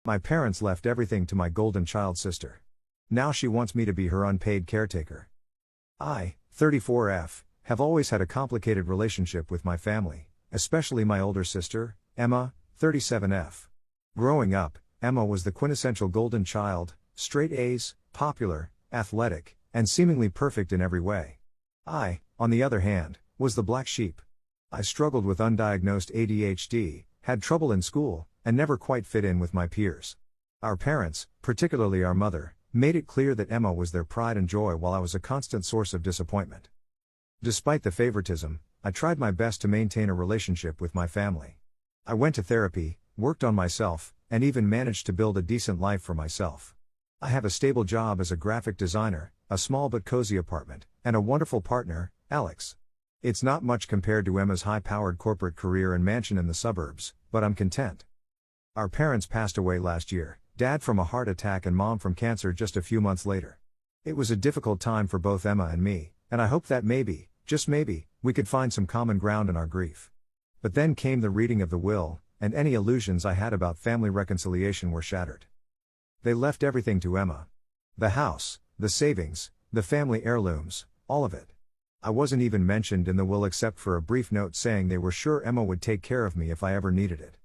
My parents left everything to my golden child sister. Now she wants me to be her unpaid caretaker. I, 34F, have always had a complicated relationship with my family, especially my older sister, Emma, 37F. Growing up, Emma was the quintessential golden child, straight A's, popular, athletic, and seemingly perfect in every way. I, on the other hand, was the black sheep. I struggled with undiagnosed ADHD, had trouble in school, and never quite fit in with my peers. Our parents, particularly our mother, made it clear that Emma was their pride and joy while I was a constant source of disappointment. Despite the favoritism, I tried my best to maintain a relationship with my family. I went to therapy, worked on myself, and even managed to build a decent life for myself. I have a stable job as a graphic designer, a small but cozy apartment, and a wonderful partner, Alex. It's not much compared to Emma's high-powered corporate career and mansion in the suburbs, but I'm content. Our parents passed away last year, Dad from a heart attack and Mom from cancer just a few months later. It was a difficult time for both Emma and me, and I hoped that maybe, just maybe, we could find some common ground in our grief. But then came the reading of the will, and any illusions I had about family reconciliation were shattered. They left everything to Emma. The house, the savings, the family heirlooms, all of it. I wasn't even mentioned in the will except for a brief note saying they were sure Emma would take care of me if I ever needed it.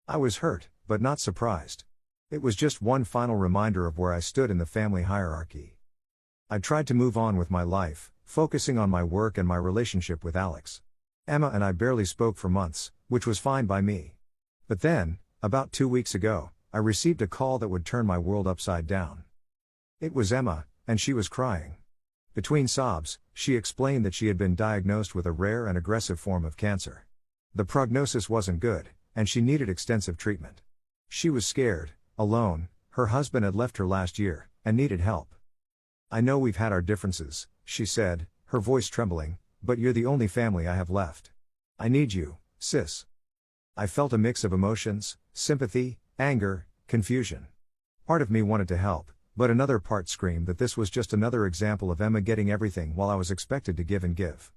I was hurt, but not surprised. It was just one final reminder of where I stood in the family hierarchy. I tried to move on with my life, focusing on my work and my relationship with Alex. Emma and I barely spoke for months, which was fine by me. But then, about 2 weeks ago, I received a call that would turn my world upside down. It was Emma, and she was crying. Between sobs, she explained that she had been diagnosed with a rare and aggressive form of cancer. The prognosis wasn't good, and she needed extensive treatment. She was scared, alone, her husband had left her last year, and needed help. "I know we've had our differences," she said, her voice trembling, "but you're the only family I have left. I need you, sis." I felt a mix of emotions, sympathy, anger, confusion. Part of me wanted to help, but another part screamed that this was just another example of Emma getting everything while I was expected to give and give.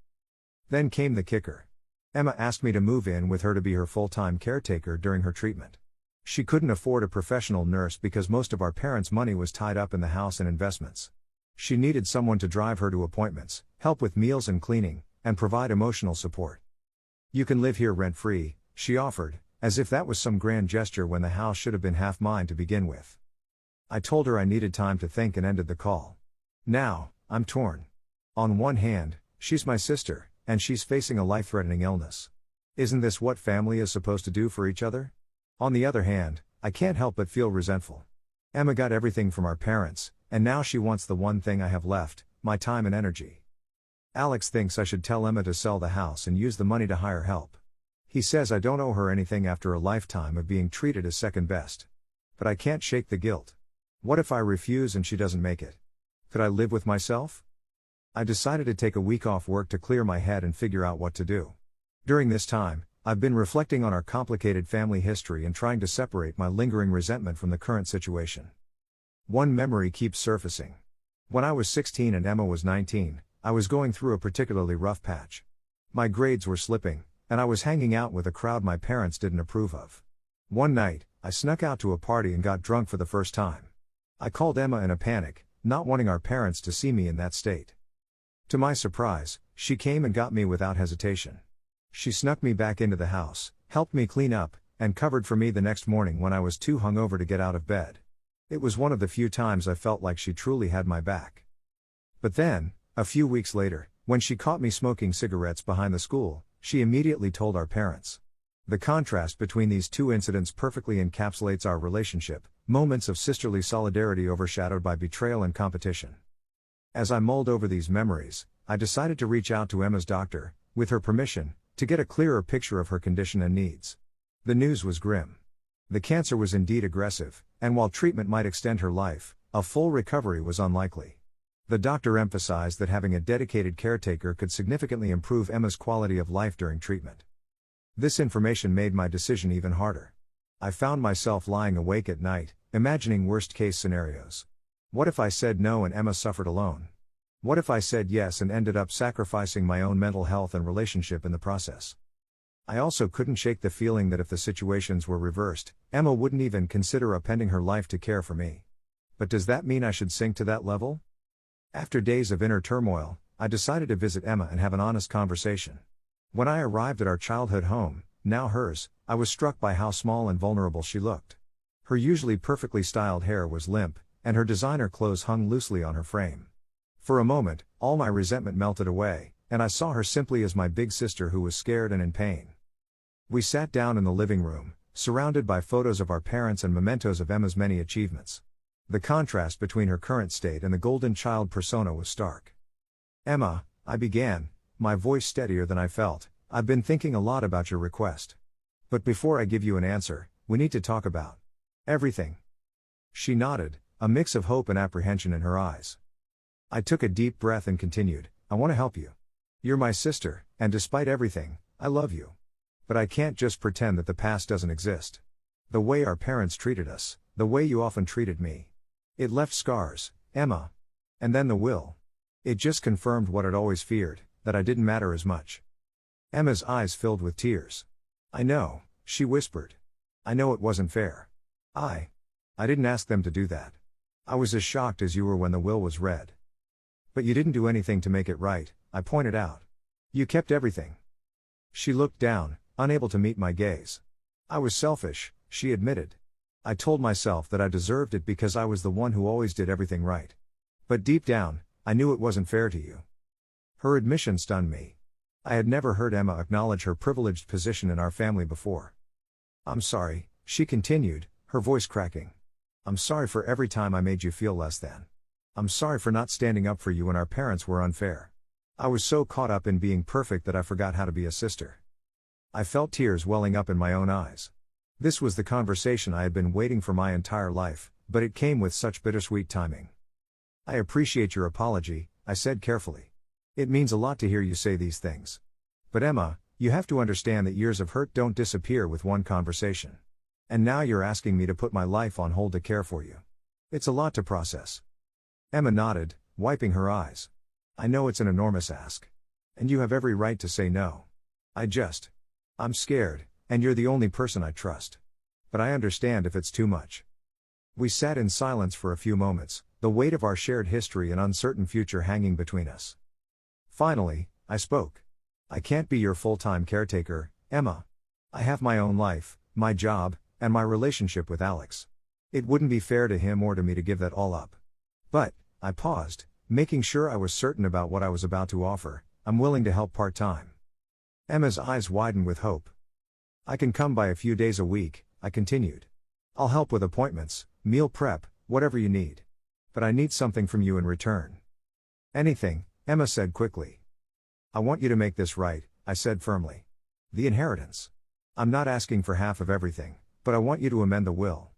Then came the kicker. Emma asked me to move in with her to be her full-time caretaker during her treatment. She couldn't afford a professional nurse because most of our parents' money was tied up in the house and investments. She needed someone to drive her to appointments, help with meals and cleaning, and provide emotional support. "You can live here rent-free," she offered, as if that was some grand gesture when the house should have been half mine to begin with. I told her I needed time to think and ended the call. Now, I'm torn. On one hand, she's my sister, and she's facing a life-threatening illness. Isn't this what family is supposed to do for each other? On the other hand, I can't help but feel resentful. Emma got everything from our parents, and now she wants the one thing I have left, my time and energy. Alex thinks I should tell Emma to sell the house and use the money to hire help. He says I don't owe her anything after a lifetime of being treated as second best. But I can't shake the guilt. What if I refuse and she doesn't make it? Could I live with myself? I decided to take a week off work to clear my head and figure out what to do. During this time, I've been reflecting on our complicated family history and trying to separate my lingering resentment from the current situation. One memory keeps surfacing. When I was 16 and Emma was 19, I was going through a particularly rough patch. My grades were slipping, and I was hanging out with a crowd my parents didn't approve of. One night, I snuck out to a party and got drunk for the first time. I called Emma in a panic, not wanting our parents to see me in that state. To my surprise, she came and got me without hesitation. She snuck me back into the house, helped me clean up, and covered for me the next morning when I was too hungover to get out of bed. It was one of the few times I felt like she truly had my back. But then, a few weeks later, when she caught me smoking cigarettes behind the school, she immediately told our parents. The contrast between these two incidents perfectly encapsulates our relationship, moments of sisterly solidarity overshadowed by betrayal and competition. As I mulled over these memories, I decided to reach out to Emma's doctor, with her permission, to get a clearer picture of her condition and needs. The news was grim. The cancer was indeed aggressive, and while treatment might extend her life, a full recovery was unlikely. The doctor emphasized that having a dedicated caretaker could significantly improve Emma's quality of life during treatment. This information made my decision even harder. I found myself lying awake at night, imagining worst-case scenarios. What if I said no and Emma suffered alone? What if I said yes and ended up sacrificing my own mental health and relationship in the process? I also couldn't shake the feeling that if the situations were reversed, Emma wouldn't even consider upending her life to care for me. But does that mean I should sink to that level? After days of inner turmoil, I decided to visit Emma and have an honest conversation. When I arrived at our childhood home, now hers, I was struck by how small and vulnerable she looked. Her usually perfectly styled hair was limp, and her designer clothes hung loosely on her frame. For a moment, all my resentment melted away, and I saw her simply as my big sister who was scared and in pain. We sat down in the living room, surrounded by photos of our parents and mementos of Emma's many achievements. The contrast between her current state and the golden child persona was stark. "Emma," I began, my voice steadier than I felt, "I've been thinking a lot about your request. But before I give you an answer, we need to talk about everything." She nodded, a mix of hope and apprehension in her eyes. I took a deep breath and continued, "I want to help you. You're my sister, and despite everything, I love you. But I can't just pretend that the past doesn't exist. The way our parents treated us, the way you often treated me. It left scars, Emma. And then the will. It just confirmed what I'd always feared, that I didn't matter as much." Emma's eyes filled with tears. "I know," she whispered. "I know it wasn't fair. I didn't ask them to do that. I was as shocked as you were when the will was read." "But you didn't do anything to make it right," I pointed out. "You kept everything." She looked down, unable to meet my gaze. "I was selfish," she admitted. "I told myself that I deserved it because I was the one who always did everything right. But deep down, I knew it wasn't fair to you." Her admission stunned me. I had never heard Emma acknowledge her privileged position in our family before. "I'm sorry," she continued, her voice cracking. "I'm sorry for every time I made you feel less than. I'm sorry for not standing up for you when our parents were unfair. I was so caught up in being perfect that I forgot how to be a sister." I felt tears welling up in my own eyes. This was the conversation I had been waiting for my entire life, but it came with such bittersweet timing. "I appreciate your apology," I said carefully. "It means a lot to hear you say these things. But Emma, you have to understand that years of hurt don't disappear with one conversation. And now you're asking me to put my life on hold to care for you. It's a lot to process." Emma nodded, wiping her eyes. "I know it's an enormous ask. And you have every right to say no. I'm scared, and you're the only person I trust. But I understand if it's too much." We sat in silence for a few moments, the weight of our shared history and uncertain future hanging between us. Finally, I spoke. "I can't be your full-time caretaker, Emma. I have my own life, my job, and my relationship with Alex. It wouldn't be fair to him or to me to give that all up. But," I paused, making sure I was certain about what I was about to offer, "I'm willing to help part-time." Emma's eyes widened with hope. "I can come by a few days a week," I continued. "I'll help with appointments, meal prep, whatever you need. But I need something from you in return." "Anything," Emma said quickly. "I want you to make this right," I said firmly. "The inheritance. I'm not asking for half of everything, but I want you to amend the will.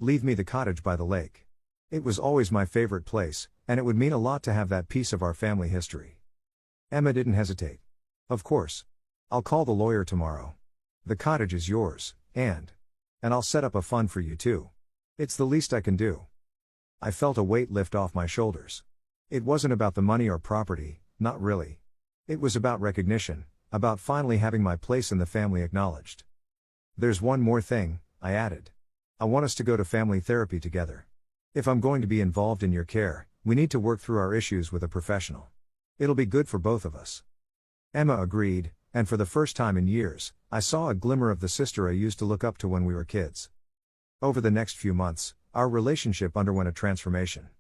Leave me the cottage by the lake. It was always my favorite place, and it would mean a lot to have that piece of our family history." Emma didn't hesitate. "Of course. I'll call the lawyer tomorrow. The cottage is yours, and I'll set up a fund for you too. It's the least I can do." I felt a weight lift off my shoulders. It wasn't about the money or property, not really. It was about recognition, about finally having my place in the family acknowledged. "There's one more thing," I added. "I want us to go to family therapy together. If I'm going to be involved in your care, we need to work through our issues with a professional. It'll be good for both of us." Emma agreed, and for the first time in years, I saw a glimmer of the sister I used to look up to when we were kids. Over the next few months, our relationship underwent a transformation.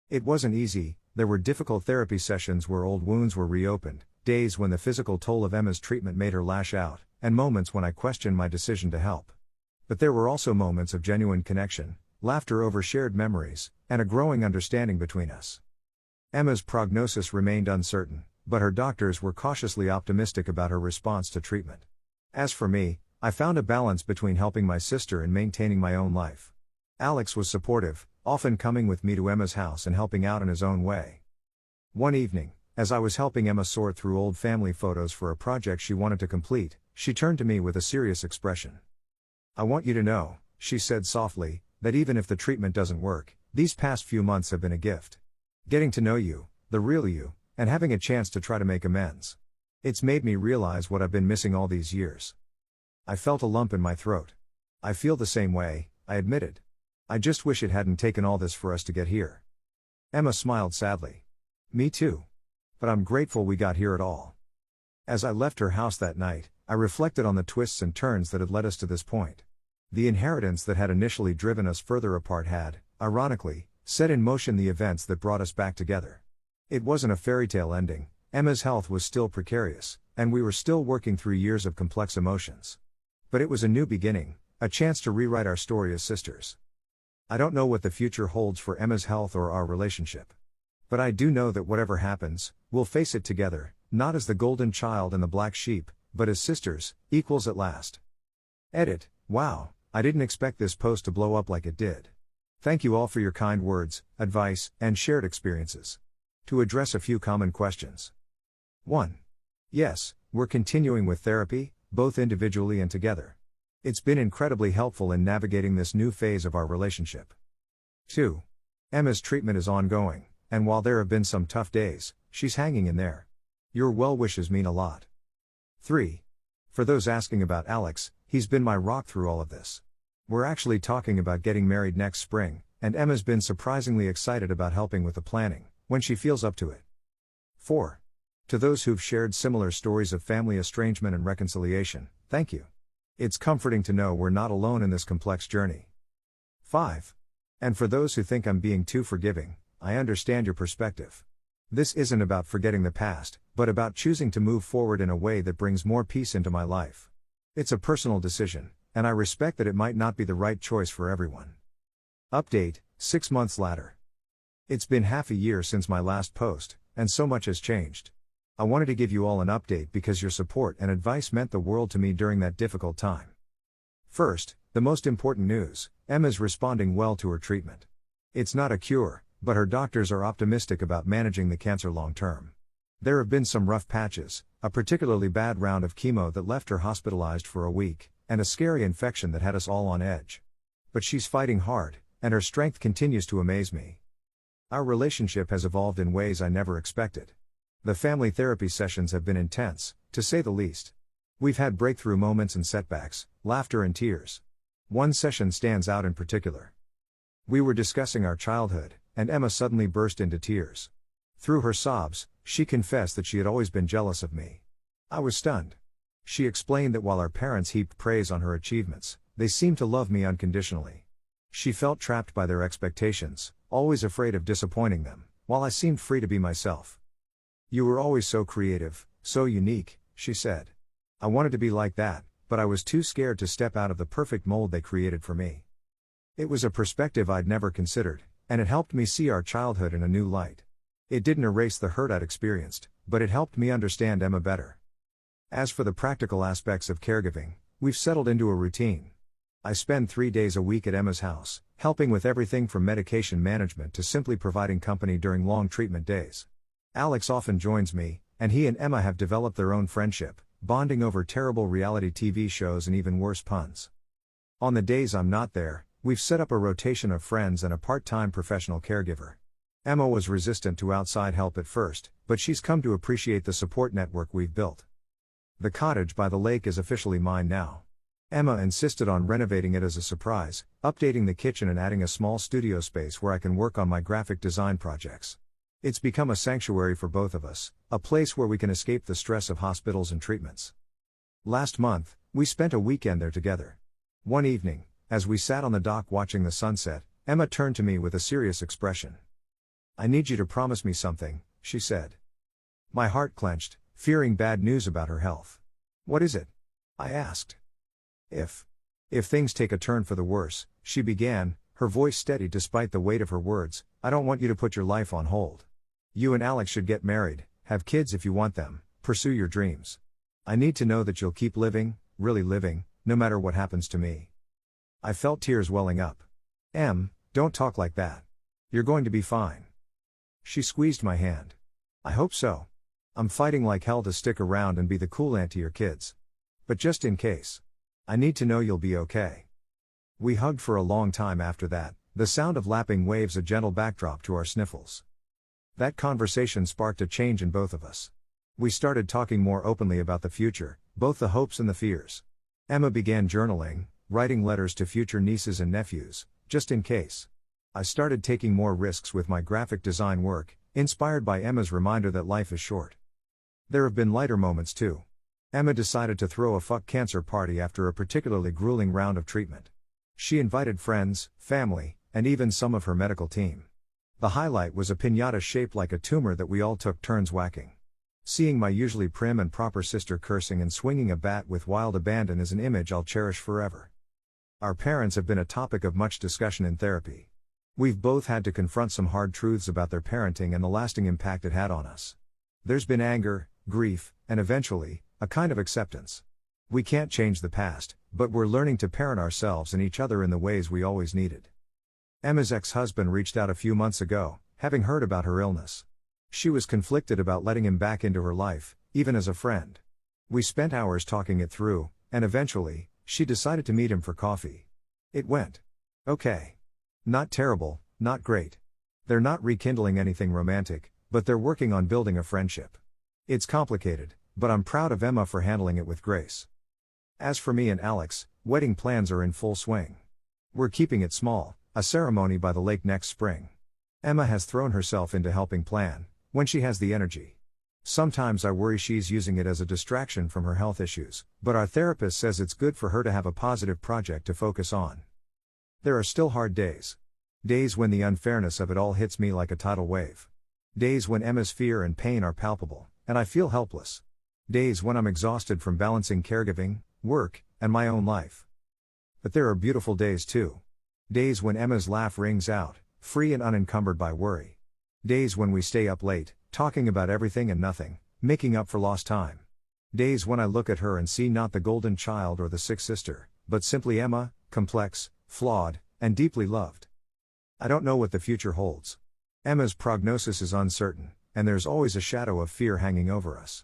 It wasn't easy. There were difficult therapy sessions where old wounds were reopened, days when the physical toll of Emma's treatment made her lash out, and moments when I questioned my decision to help. But there were also moments of genuine connection, laughter over shared memories, and a growing understanding between us. Emma's prognosis remained uncertain, but her doctors were cautiously optimistic about her response to treatment. As for me, I found a balance between helping my sister and maintaining my own life. Alex was supportive, often coming with me to Emma's house and helping out in his own way. One evening, as I was helping Emma sort through old family photos for a project she wanted to complete, she turned to me with a serious expression. "I want you to know," she said softly, "that even if the treatment doesn't work, these past few months have been a gift. Getting to know you, the real you, and having a chance to try to make amends. It's made me realize what I've been missing all these years. I felt a lump in my throat. I feel the same way, I admitted. I just wish it hadn't taken all this for us to get here. Emma smiled sadly. Me too. But I'm grateful we got here at all. As I left her house that night, I reflected on the twists and turns that had led us to this point. The inheritance that had initially driven us further apart had, ironically, set in motion the events that brought us back together. It wasn't a fairy tale ending. Emma's health was still precarious, and we were still working through years of complex emotions. But it was a new beginning, a chance to rewrite our story as sisters. I don't know what the future holds for Emma's health or our relationship. But I do know that whatever happens, we'll face it together, not as the golden child and the black sheep, but as sisters, equals at last. Edit. Wow, I didn't expect this post to blow up like it did. Thank you all for your kind words, advice, and shared experiences. To address a few common questions. 1. Yes, we're continuing with therapy, both individually and together. It's been incredibly helpful in navigating this new phase of our relationship. 2. Emma's treatment is ongoing, and while there have been some tough days, she's hanging in there. Your well wishes mean a lot. 3. For those asking about Alex, he's been my rock through all of this. We're actually talking about getting married next spring, and Emma's been surprisingly excited about helping with the planning, when she feels up to it. 4. To those who've shared similar stories of family estrangement and reconciliation, thank you. It's comforting to know we're not alone in this complex journey. 5. And for those who think I'm being too forgiving, I understand your perspective. This isn't about forgetting the past, but about choosing to move forward in a way that brings more peace into my life. It's a personal decision, and I respect that it might not be the right choice for everyone. Update, 6 months later. It's been half a year since my last post, and so much has changed. I wanted to give you all an update because your support and advice meant the world to me during that difficult time. First, the most important news, Emma's responding well to her treatment. It's not a cure, but her doctors are optimistic about managing the cancer long term. There have been some rough patches, a particularly bad round of chemo that left her hospitalized for a week, and a scary infection that had us all on edge. But she's fighting hard, and her strength continues to amaze me. Our relationship has evolved in ways I never expected. The family therapy sessions have been intense, to say the least. We've had breakthrough moments and setbacks, laughter and tears. One session stands out in particular. We were discussing our childhood, and Emma suddenly burst into tears. Through her sobs, she confessed that she had always been jealous of me. I was stunned. She explained that while our parents heaped praise on her achievements, they seemed to love me unconditionally. She felt trapped by their expectations, always afraid of disappointing them, while I seemed free to be myself. You were always so creative, so unique, she said. I wanted to be like that, but I was too scared to step out of the perfect mold they created for me. It was a perspective I'd never considered, and it helped me see our childhood in a new light. It didn't erase the hurt I'd experienced, but it helped me understand Emma better. As for the practical aspects of caregiving, we've settled into a routine. I spend 3 days a week at Emma's house, helping with everything from medication management to simply providing company during long treatment days. Alex often joins me, and he and Emma have developed their own friendship, bonding over terrible reality TV shows and even worse puns. On the days I'm not there, we've set up a rotation of friends and a part-time professional caregiver. Emma was resistant to outside help at first, but she's come to appreciate the support network we've built. The cottage by the lake is officially mine now. Emma insisted on renovating it as a surprise, updating the kitchen and adding a small studio space where I can work on my graphic design projects. It's become a sanctuary for both of us, a place where we can escape the stress of hospitals and treatments. Last month, we spent a weekend there together. One evening, as we sat on the dock watching the sunset, Emma turned to me with a serious expression. I need you to promise me something, she said. My heart clenched, fearing bad news about her health. What is it? I asked. If things take a turn for the worse, she began, her voice steady despite the weight of her words, I don't want you to put your life on hold. You and Alex should get married, have kids if you want them, pursue your dreams. I need to know that you'll keep living, really living, no matter what happens to me. I felt tears welling up. Don't talk like that. You're going to be fine. She squeezed my hand. I hope so. I'm fighting like hell to stick around and be the cool aunt to your kids. But just in case. I need to know you'll be okay. We hugged for a long time after that, the sound of lapping waves a gentle backdrop to our sniffles. That conversation sparked a change in both of us. We started talking more openly about the future, both the hopes and the fears. Emma began journaling, writing letters to future nieces and nephews, just in case. I started taking more risks with my graphic design work, inspired by Emma's reminder that life is short. There have been lighter moments too. Emma decided to throw a fuck cancer party after a particularly grueling round of treatment. She invited friends, family, and even some of her medical team. The highlight was a piñata shaped like a tumor that we all took turns whacking. Seeing my usually prim and proper sister cursing and swinging a bat with wild abandon is an image I'll cherish forever. Our parents have been a topic of much discussion in therapy. We've both had to confront some hard truths about their parenting and the lasting impact it had on us. There's been anger, grief, and eventually, a kind of acceptance. We can't change the past, but we're learning to parent ourselves and each other in the ways we always needed. Emma's ex-husband reached out a few months ago, having heard about her illness. She was conflicted about letting him back into her life, even as a friend. We spent hours talking it through, and eventually, she decided to meet him for coffee. It went okay. Not terrible, not great. They're not rekindling anything romantic, but they're working on building a friendship. It's complicated, but I'm proud of Emma for handling it with grace. As for me and Alex, wedding plans are in full swing. We're keeping it small, a ceremony by the lake next spring. Emma has thrown herself into helping plan, when she has the energy. Sometimes I worry she's using it as a distraction from her health issues, but our therapist says it's good for her to have a positive project to focus on. There are still hard days. Days when the unfairness of it all hits me like a tidal wave. Days when Emma's fear and pain are palpable, and I feel helpless. Days when I'm exhausted from balancing caregiving, work, and my own life. But there are beautiful days too. Days when Emma's laugh rings out, free and unencumbered by worry. Days when we stay up late, talking about everything and nothing, making up for lost time. Days when I look at her and see not the golden child or the sick sister, but simply Emma, complex, flawed, and deeply loved. I don't know what the future holds. Emma's prognosis is uncertain, and there's always a shadow of fear hanging over us.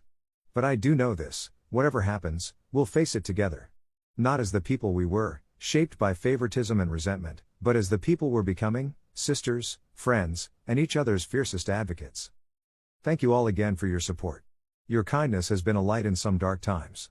But I do know this: whatever happens, we'll face it together. Not as the people we were, shaped by favoritism and resentment, but as the people we're becoming, sisters, friends, and each other's fiercest advocates. Thank you all again for your support. Your kindness has been a light in some dark times.